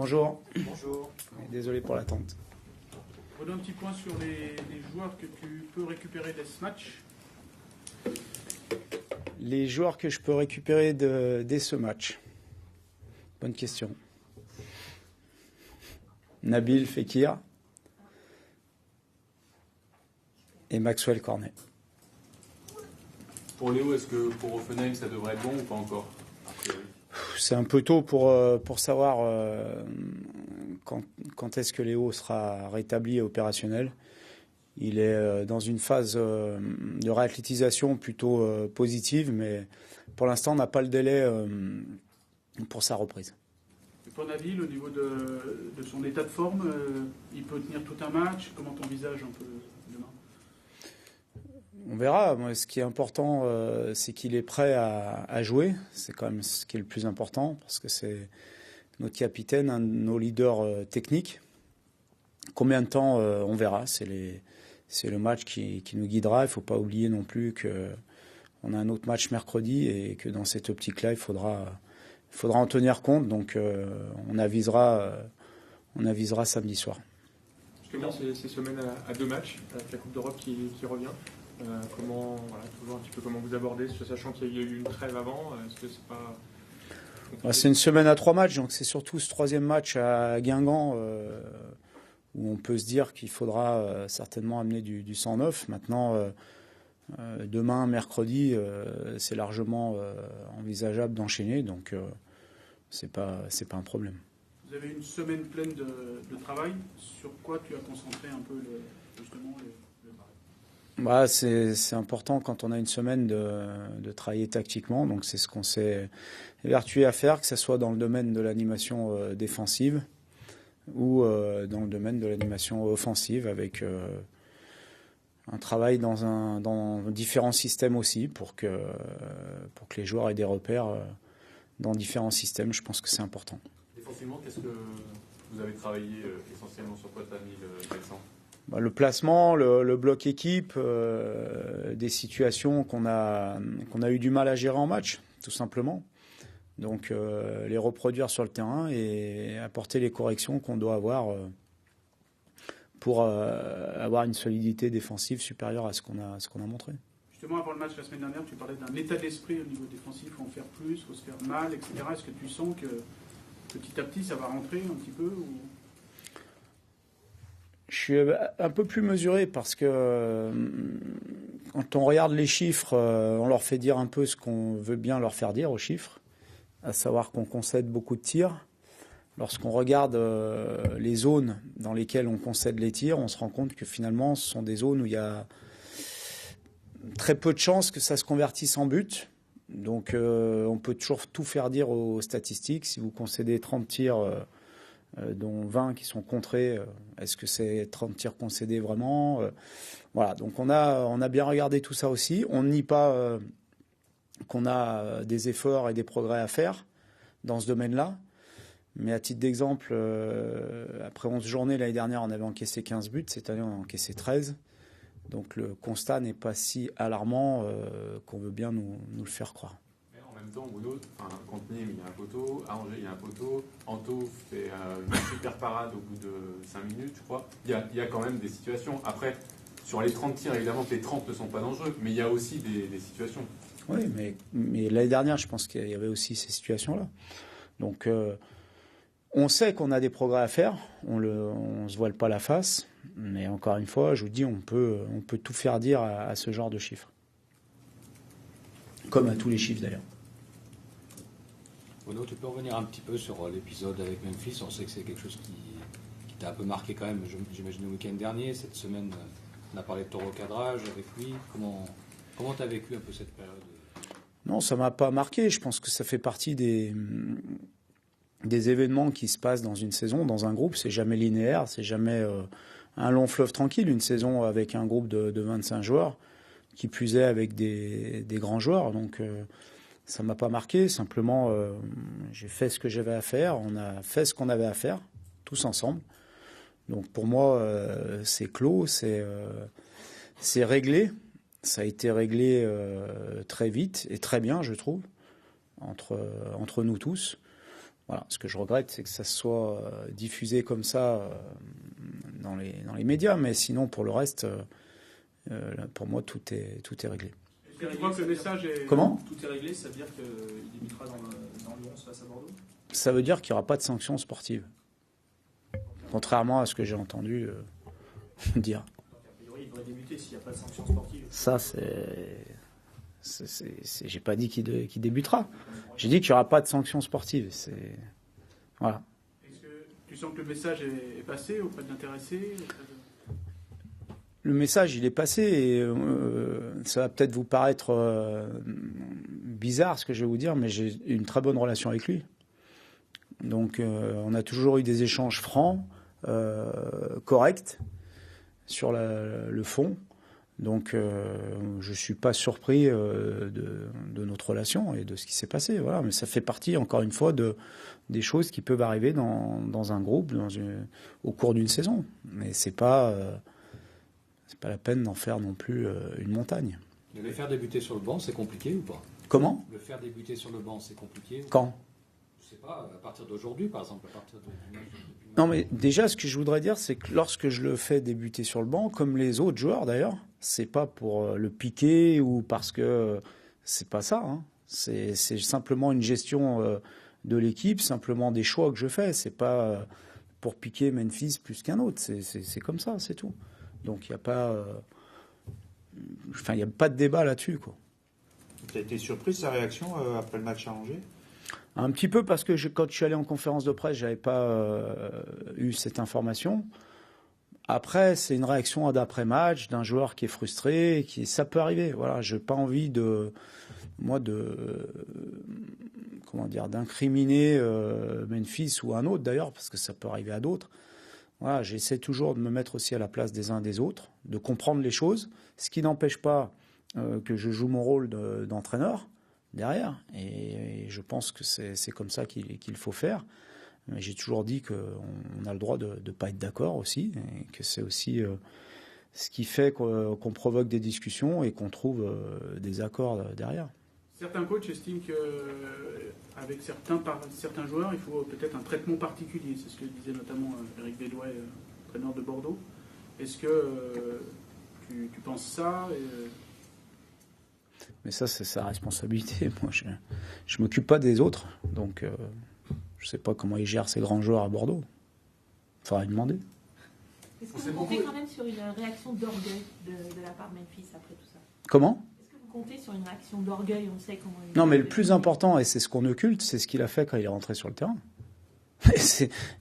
Bonjour. Bonjour. Désolé pour l'attente. Redonne un petit point sur les joueurs que tu peux récupérer dès ce match. Les joueurs que je peux récupérer dès ce match. Bonne question. Nabil Fekir et Maxwell Cornet. Pour Léo, est-ce que pour Offenheim, ça devrait être bon ou pas encore? C'est un peu tôt pour savoir quand est-ce que Léo sera rétabli et opérationnel. Il est dans une phase de réathlétisation plutôt positive, mais pour l'instant, on n'a pas le délai pour sa reprise. Et pour Nabil, au niveau de son état de forme, il peut tenir tout un match. Comment tu envisages un peu demain? On verra. Moi, ce qui est important, c'est qu'il est prêt à jouer. C'est quand même ce qui est le plus important, parce que c'est notre capitaine, un de nos leaders techniques. Combien de temps, on verra. C'est le match qui nous guidera. Il ne faut pas oublier non plus qu'on a un autre match mercredi et que dans cette optique-là, il faudra en tenir compte. Donc, on avisera samedi soir. Justement, ces semaines à 2 matchs, avec la Coupe d'Europe qui revient. Toujours un petit peu comment vous abordez, sachant qu'il y a eu une trêve avant, est-ce que c'est pas... C'est une semaine à 3 matchs, donc c'est surtout ce 3e match à Guingamp où on peut se dire qu'il faudra certainement amener du 109. Maintenant, demain, mercredi, c'est largement envisageable d'enchaîner, donc c'est pas un problème. Vous avez une semaine pleine de travail. Sur quoi tu as concentré un peu justement le travail? C'est important quand on a une semaine de travailler tactiquement, donc c'est ce qu'on s'est évertué à faire, que ce soit dans le domaine de l'animation défensive ou dans le domaine de l'animation offensive, avec un travail dans différents systèmes aussi, pour que les joueurs aient des repères dans différents systèmes. Je pense que c'est important. Défensivement, qu'est-ce que vous avez travaillé essentiellement sur quoi tu as mis l'accent? Le placement, le bloc équipe, des situations qu'on a eu du mal à gérer en match, tout simplement. Donc les reproduire sur le terrain et apporter les corrections qu'on doit avoir pour avoir une solidité défensive supérieure à ce qu'on a montré. Justement, avant le match la semaine dernière, tu parlais d'un état d'esprit au niveau défensif, il faut en faire plus, il faut se faire mal, etc. Est-ce que tu sens que petit à petit ça va rentrer un petit peu ou... Je suis un peu plus mesuré parce que quand on regarde les chiffres, on leur fait dire un peu ce qu'on veut bien leur faire dire aux chiffres, à savoir qu'on concède beaucoup de tirs. Lorsqu'on regarde les zones dans lesquelles on concède les tirs, on se rend compte que finalement ce sont des zones où il y a très peu de chances que ça se convertisse en but. Donc on peut toujours tout faire dire aux statistiques. Si vous concédez 30 tirs... dont 20 qui sont contrés. Est-ce que c'est 30 tirs concédés vraiment? Voilà, donc on a bien regardé tout ça aussi. On ne nie pas qu'on a des efforts et des progrès à faire dans ce domaine-là. Mais à titre d'exemple, après 11 journées l'année dernière, on avait encaissé 15 buts. Cette année, on a encaissé 13. Donc le constat n'est pas si alarmant qu'on veut bien nous le faire croire. En même temps, contre Nîmes, il y a un poteau, à Angers, il y a un poteau, Anto fait une super parade au bout de 5 minutes, je crois. Il y a quand même des situations. Après, sur les 30 tirs, évidemment que les 30 ne sont pas dangereux, mais il y a aussi des situations. Oui, mais l'année dernière, je pense qu'il y avait aussi ces situations-là. Donc, on sait qu'on a des progrès à faire, on ne se voile pas la face, mais encore une fois, je vous dis, on peut tout faire dire à ce genre de chiffres. Comme à tous les chiffres d'ailleurs. Bruno, tu peux revenir un petit peu sur l'épisode avec Memphis? On sait que c'est quelque chose qui t'a un peu marqué quand même, j'imagine, le week-end dernier. Cette semaine, on a parlé de ton recadrage avec lui. Comment tu as vécu un peu cette période? Non, ça ne m'a pas marqué. Je pense que ça fait partie des événements qui se passent dans une saison, dans un groupe. C'est jamais linéaire, c'est jamais un long fleuve tranquille. Une saison avec un groupe de 25 joueurs, qui plus est avec des grands joueurs. Donc... ça ne m'a pas marqué, simplement j'ai fait ce que j'avais à faire, on a fait ce qu'on avait à faire, tous ensemble. Donc pour moi, c'est clos, c'est réglé. Ça a été réglé très vite et très bien, je trouve, entre nous tous. Voilà, ce que je regrette, c'est que ça soit diffusé comme ça dans les médias, mais sinon, pour le reste, pour moi, tout est réglé. Tu crois que le message est... Comment ? Tout est réglé, ça veut dire qu'il débutera dans le 11 face à Bordeaux ? Ça veut dire qu'il n'y aura pas de sanctions sportives. Contrairement à ce que j'ai entendu dire. Donc, a priori, il devrait débuter s'il n'y a pas de sanctions sportives. Ça, j'ai pas dit qu'il débutera. J'ai dit qu'il n'y aura pas de sanctions sportives. Voilà. Est-ce que tu sens que le message est passé auprès de l'intéressé ? Le message, il est passé et ça va peut-être vous paraître bizarre ce que je vais vous dire, mais j'ai une très bonne relation avec lui. Donc on a toujours eu des échanges francs, corrects sur le fond. Donc je ne suis pas surpris de notre relation et de ce qui s'est passé. Voilà. Mais ça fait partie, encore une fois, des choses qui peuvent arriver dans un groupe au cours d'une saison. Mais c'est pas la peine d'en faire non plus une montagne. De le faire débuter sur le banc, c'est compliqué ou pas ? Comment ? Le faire débuter sur le banc, c'est compliqué ou Quand ? Je sais pas, à partir d'aujourd'hui, par exemple, à partir du match. Non, mais déjà, ce que je voudrais dire, c'est que lorsque je le fais débuter sur le banc, comme les autres joueurs d'ailleurs, c'est pas pour le piquer ou parce que c'est pas ça. Hein. C'est simplement une gestion de l'équipe, simplement des choix que je fais. C'est pas pour piquer Memphis plus qu'un autre. C'est comme ça, c'est tout. Donc il n'y a pas, il y a pas de débat là-dessus, quoi. Tu as été surpris de sa réaction après le match à Angers ? Un petit peu parce que quand je suis allé en conférence de presse, j'avais pas eu cette information. Après, c'est une réaction d'après-match d'un joueur qui est frustré, ça peut arriver. Voilà, j'ai pas envie d'incriminer Memphis ou un autre d'ailleurs, parce que ça peut arriver à d'autres. Voilà, j'essaie toujours de me mettre aussi à la place des uns des autres, de comprendre les choses, ce qui n'empêche pas que je joue mon rôle d'entraîneur derrière, et je pense que c'est comme ça qu'il faut faire. Mais j'ai toujours dit qu'on a le droit de ne pas être d'accord aussi, et que c'est aussi ce qui fait qu'on provoque des discussions et qu'on trouve des accords derrière. Certains coachs estiment qu'avec certains joueurs, il faut peut-être un traitement particulier. C'est ce que disait notamment Eric Bédouet, entraîneur de Bordeaux. Est-ce que tu penses ça Mais ça, c'est sa responsabilité. Moi, je ne m'occupe pas des autres. Donc, je ne sais pas comment il gère ses grands joueurs à Bordeaux. Il faudra lui demander. Est-ce que vous comptez quand même sur une réaction d'orgueil de la part de Memphis après tout ça ? Comment ? Compter sur une réaction d'orgueil, on sait comment... Non, mais le plus important, et c'est ce qu'on occulte, c'est ce qu'il a fait quand il est rentré sur le terrain.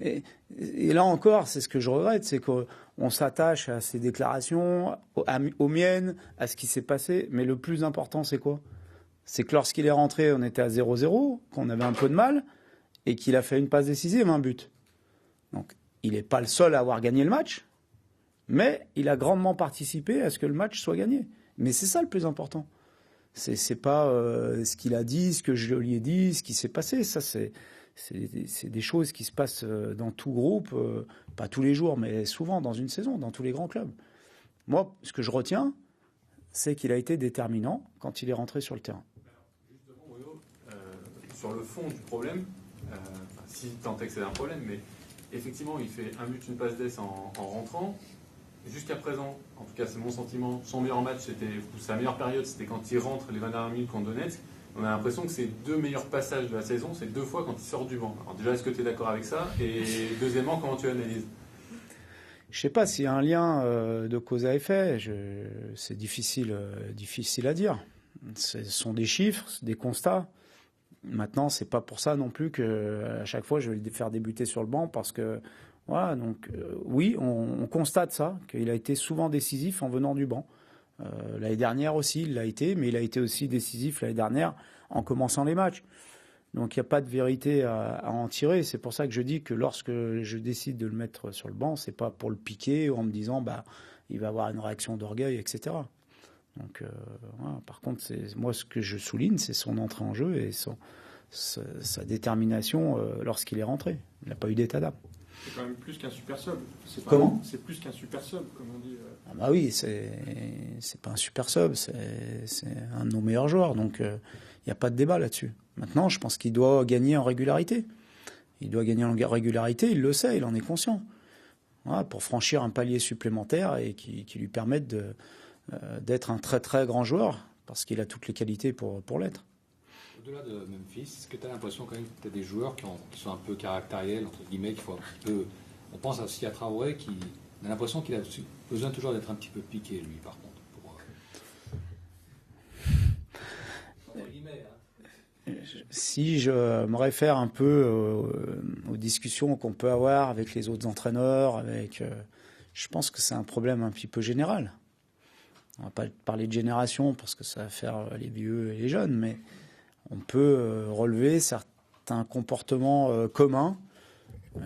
Et là encore, c'est ce que je regrette, c'est qu'on s'attache à ses déclarations, aux miennes, à ce qui s'est passé, mais le plus important, c'est quoi ? C'est que lorsqu'il est rentré, on était à 0-0, qu'on avait un peu de mal, et qu'il a fait une passe décisive, un but. Donc, il n'est pas le seul à avoir gagné le match, mais il a grandement participé à ce que le match soit gagné. Mais c'est ça le plus important. C'est pas ce qu'il a dit, ce que je lui ai dit, ce qui s'est passé. Ça, c'est des choses qui se passent dans tout groupe, pas tous les jours, mais souvent dans une saison, dans tous les grands clubs. Moi, ce que je retiens, c'est qu'il a été déterminant quand il est rentré sur le terrain. Justement, Bruno, sur le fond du problème, si tant est que c'est un problème, mais effectivement, il fait un but, une passe d'ess en rentrant. Jusqu'à présent, en tout cas c'est mon sentiment, son meilleur match, sa meilleure période, c'était quand il rentre les 20 dernières minutes contre Donetsk. On a l'impression que ses deux meilleurs passages de la saison, c'est 2 fois quand il sort du banc. Alors déjà, est-ce que tu es d'accord avec ça ? Et deuxièmement, comment tu analyses ? Je ne sais pas s'il y a un lien de cause à effet. C'est difficile à dire. Ce sont des chiffres, des constats. Maintenant, c'est pas pour ça non plus qu'à chaque fois, je vais le faire débuter sur le banc parce que... Voilà, donc oui, on constate ça, qu'il a été souvent décisif en venant du banc. L'année dernière aussi, il l'a été, mais il a été aussi décisif l'année dernière en commençant les matchs. Donc il n'y a pas de vérité à en tirer. C'est pour ça que je dis que lorsque je décide de le mettre sur le banc, c'est pas pour le piquer ou en me disant il va avoir une réaction d'orgueil, etc. Donc voilà. Par contre, moi ce que je souligne, c'est son entrée en jeu et sa détermination lorsqu'il est rentré. Il n'a pas eu d'état d'âme. C'est quand même plus qu'un super sub. Comment ? C'est plus qu'un super sub, comme on dit. Ah bah oui, c'est pas un super sub, c'est un de nos meilleurs joueurs. Donc il n'y a pas de débat là-dessus. Maintenant, je pense qu'il doit gagner en régularité. Il doit gagner en régularité, il le sait, il en est conscient. Voilà, pour franchir un palier supplémentaire et qui lui permette d'être un très très grand joueur, parce qu'il a toutes les qualités pour l'être. Au-delà de Memphis, est-ce que tu as l'impression quand même que tu as des joueurs qui sont un peu caractériels, entre guillemets, qu'il faut un petit peu... On pense aussi à Traoré, qui on a l'impression qu'il a besoin toujours d'être un petit peu piqué, lui, par contre. Si je me réfère un peu aux discussions qu'on peut avoir avec les autres entraîneurs, je pense que c'est un problème un petit peu général. On ne va pas parler de génération parce que ça va faire les vieux et les jeunes, mais on peut relever certains comportements communs,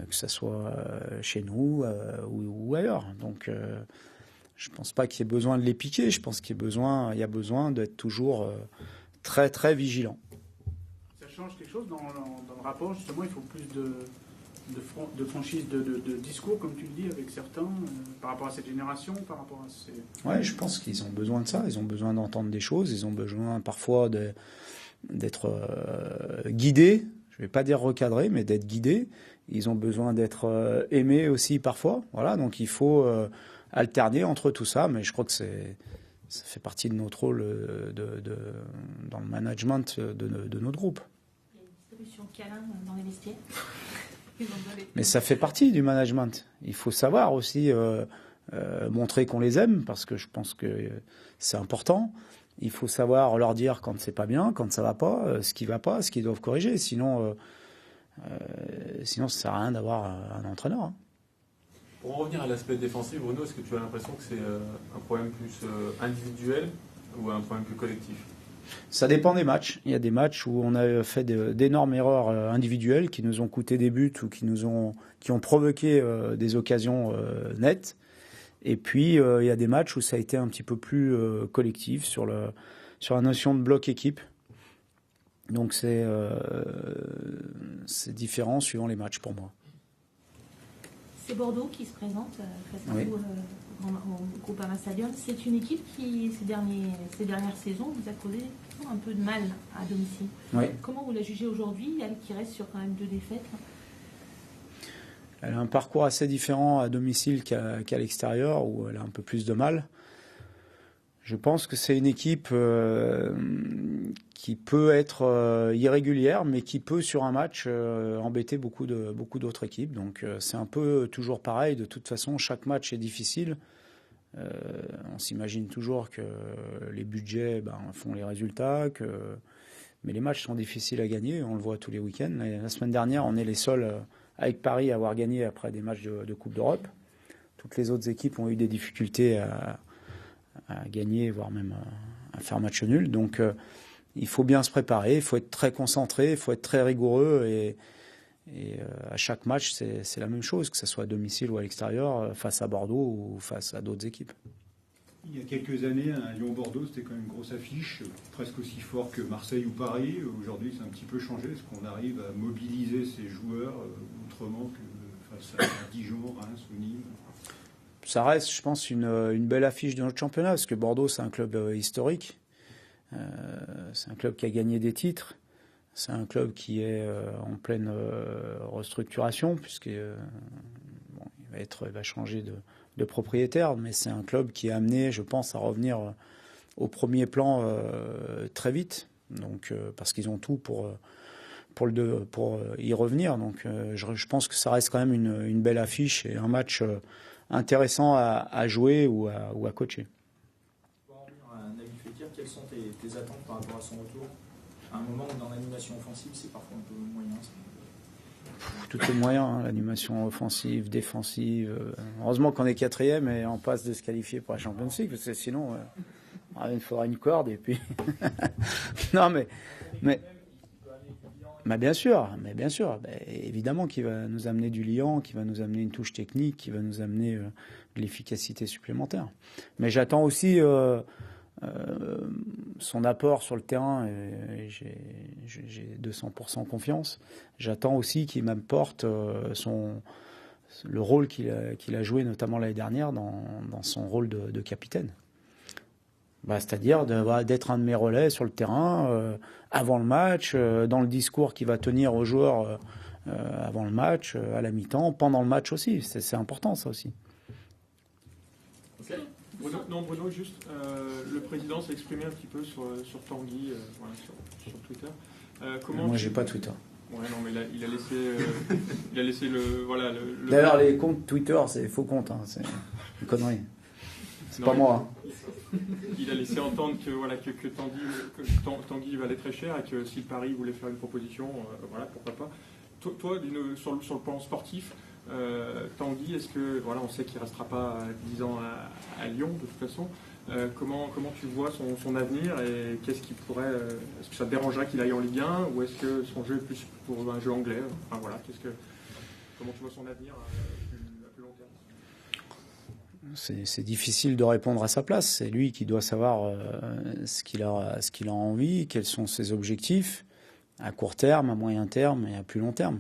que ce soit chez nous ou ailleurs. Donc je ne pense pas qu'il y ait besoin de les piquer, je pense qu'il y a besoin d'être toujours très très vigilant. Ça change quelque chose dans le rapport, justement, il faut plus de franchise, de discours, comme tu le dis, avec certains, par rapport à cette génération, par rapport à ces... Ouais, je pense qu'ils ont besoin de ça, ils ont besoin d'entendre des choses, ils ont besoin parfois d'être guidés, je ne vais pas dire recadrés, mais d'être guidés. Ils ont besoin d'être aimés aussi parfois, voilà, donc il faut alterner entre tout ça, mais je crois que ça fait partie de notre rôle dans le management de notre groupe. Il y a une distribution câlin dans les vestiaires. Mais ça fait partie du management. Il faut savoir aussi montrer qu'on les aime, parce que je pense que c'est important. Il faut savoir leur dire quand c'est pas bien, quand ça va pas, ce qui va pas, ce qu'ils doivent corriger. Sinon, ça sert à rien d'avoir un entraîneur. Hein. Pour en revenir à l'aspect défensif, Bruno, est-ce que tu as l'impression que c'est un problème plus individuel ou un problème plus collectif ? Ça dépend des matchs. Il y a des matchs où on a fait d'énormes erreurs individuelles qui nous ont coûté des buts ou qui ont provoqué des occasions nettes. Et puis, il y a des matchs où ça a été un petit peu plus collectif sur la notion de bloc équipe. Donc, c'est différent suivant les matchs pour moi. C'est Bordeaux qui se présente face à vous au Groupama Stadium. C'est une équipe qui, ces dernières saisons, vous a causé un peu de mal à domicile. Oui. Comment vous la jugez aujourd'hui, elle qui reste sur quand même 2 défaites? Elle a un parcours assez différent à domicile qu'à l'extérieur, où elle a un peu plus de mal. Je pense que c'est une équipe qui peut être irrégulière, mais qui peut, sur un match, embêter beaucoup d'autres équipes. Donc c'est un peu toujours pareil. De toute façon, chaque match est difficile. On s'imagine toujours que les budgets font les résultats, mais les matchs sont difficiles à gagner. On le voit tous les week-ends. La semaine dernière, on est les seuls... avec Paris, avoir gagné après des matchs de Coupe d'Europe. Toutes les autres équipes ont eu des difficultés à gagner, voire même à faire match nul. Donc, il faut bien se préparer, il faut être très concentré, il faut être très rigoureux. Et à chaque match, c'est la même chose, que ce soit à domicile ou à l'extérieur, face à Bordeaux ou face à d'autres équipes. Il y a quelques années, un Lyon-Bordeaux, c'était quand même une grosse affiche, presque aussi fort que Marseille ou Paris. Aujourd'hui, c'est un petit peu changé. Est-ce qu'on arrive à mobiliser ces joueurs autrement que face à Dijon, Reims ou Nîmes ? Ça reste, je pense, une belle affiche de notre championnat, parce que Bordeaux, c'est un club historique. C'est un club qui a gagné des titres. C'est un club qui est en pleine restructuration, puisqu'il va changer de propriétaire, mais c'est un club qui est amené, je pense, à revenir au premier plan très vite, donc parce qu'ils ont tout pour y revenir. Donc je pense que ça reste quand même une belle affiche et un match intéressant à jouer ou à coacher. Pour en revenir à Nabil Fekir, quelles sont tes attentes par rapport à son retour ? À un moment où dans l'animation offensive, c'est parfois un peu moyen. Tout est moyen, hein, l'animation offensive, défensive. Heureusement qu'on est 4e et on passe de se qualifier pour la Champions League, parce que sinon, il faudra une corde et puis. Non, mais bien sûr, évidemment qu'il va nous amener du liant, qu'il va nous amener une touche technique, qu'il va nous amener de l'efficacité supplémentaire. Mais j'attends aussi son apport sur le terrain, et j'ai 200% confiance. J'attends aussi qu'il m'apporte le rôle qu'il a joué notamment l'année dernière dans son rôle de capitaine. C'est-à-dire d'être un de mes relais sur le terrain, avant le match, dans le discours qu'il va tenir aux joueurs avant le match, à la mi-temps, pendant le match aussi. C'est important, ça aussi. Okay. Bruno, juste, le président s'est exprimé un petit peu sur Tanguy, sur Twitter. Moi, j'ai pas Twitter. Ouais, non, mais il a laissé le. D'ailleurs, les comptes Twitter, c'est des faux comptes, hein, c'est une connerie. C'est pas moi. Hein. Il a laissé entendre que Tanguy valait très cher et que si le Paris voulait faire une proposition, pourquoi pas. Toi, sur le plan sportif, Tanguy, est-ce que on sait qu'il restera pas 10 ans à Lyon de toute façon. Comment tu vois son avenir et qu'est-ce qui pourrait est-ce que ça te dérangerait qu'il aille en Ligue 1 ou est-ce que son jeu est plus pour un jeu anglais? Enfin voilà, comment tu vois son avenir à plus long terme? C'est difficile de répondre à sa place. C'est lui qui doit savoir ce qu'il a envie, quels sont ses objectifs à court terme, à moyen terme et à plus long terme.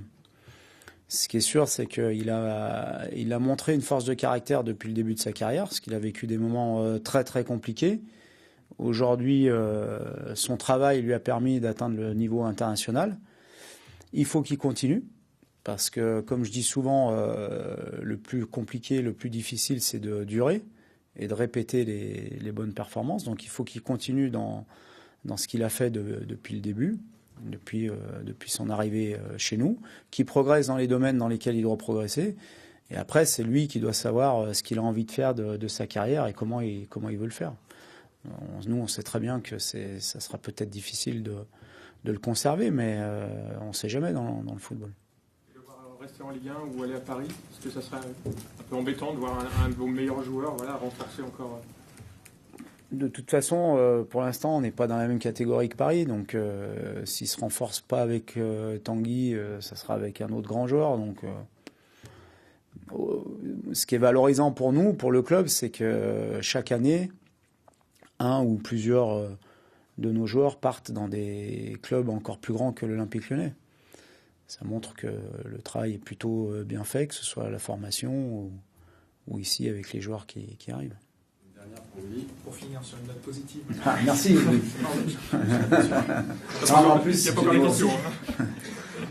Ce qui est sûr, c'est qu'il a montré une force de caractère depuis le début de sa carrière, parce qu'il a vécu des moments très très compliqués. Aujourd'hui, son travail lui a permis d'atteindre le niveau international. Il faut qu'il continue, parce que, comme je dis souvent, le plus compliqué, le plus difficile, c'est de durer et de répéter les bonnes performances. Donc il faut qu'il continue dans ce qu'il a fait depuis le début. Depuis son arrivée chez nous, qui progresse dans les domaines dans lesquels il doit progresser. Et après, c'est lui qui doit savoir ce qu'il a envie de faire de sa carrière et comment il veut le faire. Nous, on sait très bien que ça sera peut-être difficile de le conserver, mais on ne sait jamais dans le football. Rester en Ligue 1 ou aller à Paris, est-ce que ça serait un peu embêtant de voir un de vos meilleurs joueurs renforcer encore De toute façon, pour l'instant, on n'est pas dans la même catégorie que Paris. Donc, s'il ne se renforce pas avec Tanguy, ça sera avec un autre grand joueur. Donc, ce qui est valorisant pour nous, pour le club, c'est que chaque année, un ou plusieurs de nos joueurs partent dans des clubs encore plus grands que l'Olympique Lyonnais. Ça montre que le travail est plutôt bien fait, que ce soit à la formation ou ici avec les joueurs qui arrivent. Pour finir sur une note positive. Ah, merci. Non, en plus, il n'y a pas de questions.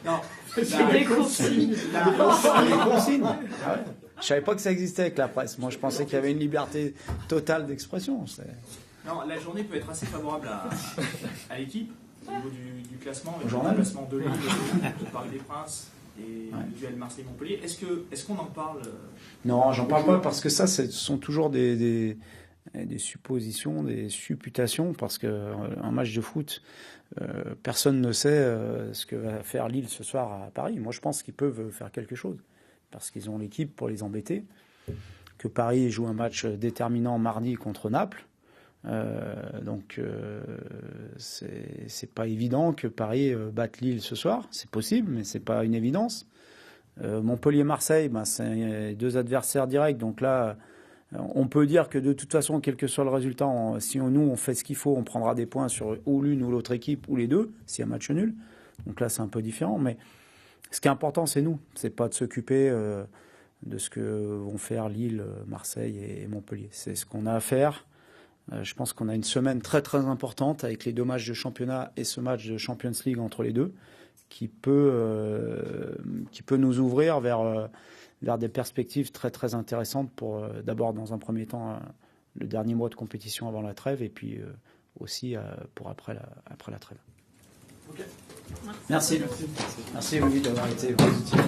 Non, c'est des consignes. Les consignes. Ah ouais. Je savais pas que ça existait avec la presse. Moi, je pensais qu'il y avait une liberté totale d'expression. Non, la journée peut être assez favorable à l'équipe au niveau du classement, avec le classement de Lille, de Paris des Princes et le duel Marseille-Montpellier. Est-ce qu'on en parle? Non, j'en parle pas parce que ça, ce sont toujours des suppositions, des supputations, parce qu'un match de foot, personne ne sait ce que va faire Lille ce soir à Paris. Moi, je pense qu'ils peuvent faire quelque chose, parce qu'ils ont l'équipe pour les embêter. Que Paris joue un match déterminant mardi contre Naples. Donc, c'est pas évident que Paris batte Lille ce soir. C'est possible, mais c'est pas une évidence. Montpellier-Marseille, c'est deux adversaires directs. Donc là, on peut dire que de toute façon, quel que soit le résultat, si nous on fait ce qu'il faut, on prendra des points sur ou l'une ou l'autre équipe ou les deux, s'il y a match nul. Donc là, c'est un peu différent. Mais ce qui est important, c'est nous. C'est pas de s'occuper de ce que vont faire Lille, Marseille et Montpellier. C'est ce qu'on a à faire. Je pense qu'on a une semaine très très importante avec les deux matchs de championnat et ce match de Champions League entre les deux qui peut nous ouvrir vers des perspectives très très intéressantes pour d'abord dans un premier temps le dernier mois de compétition avant la trêve et puis aussi pour après la trêve. Okay. Merci Olivier d'avoir été positif.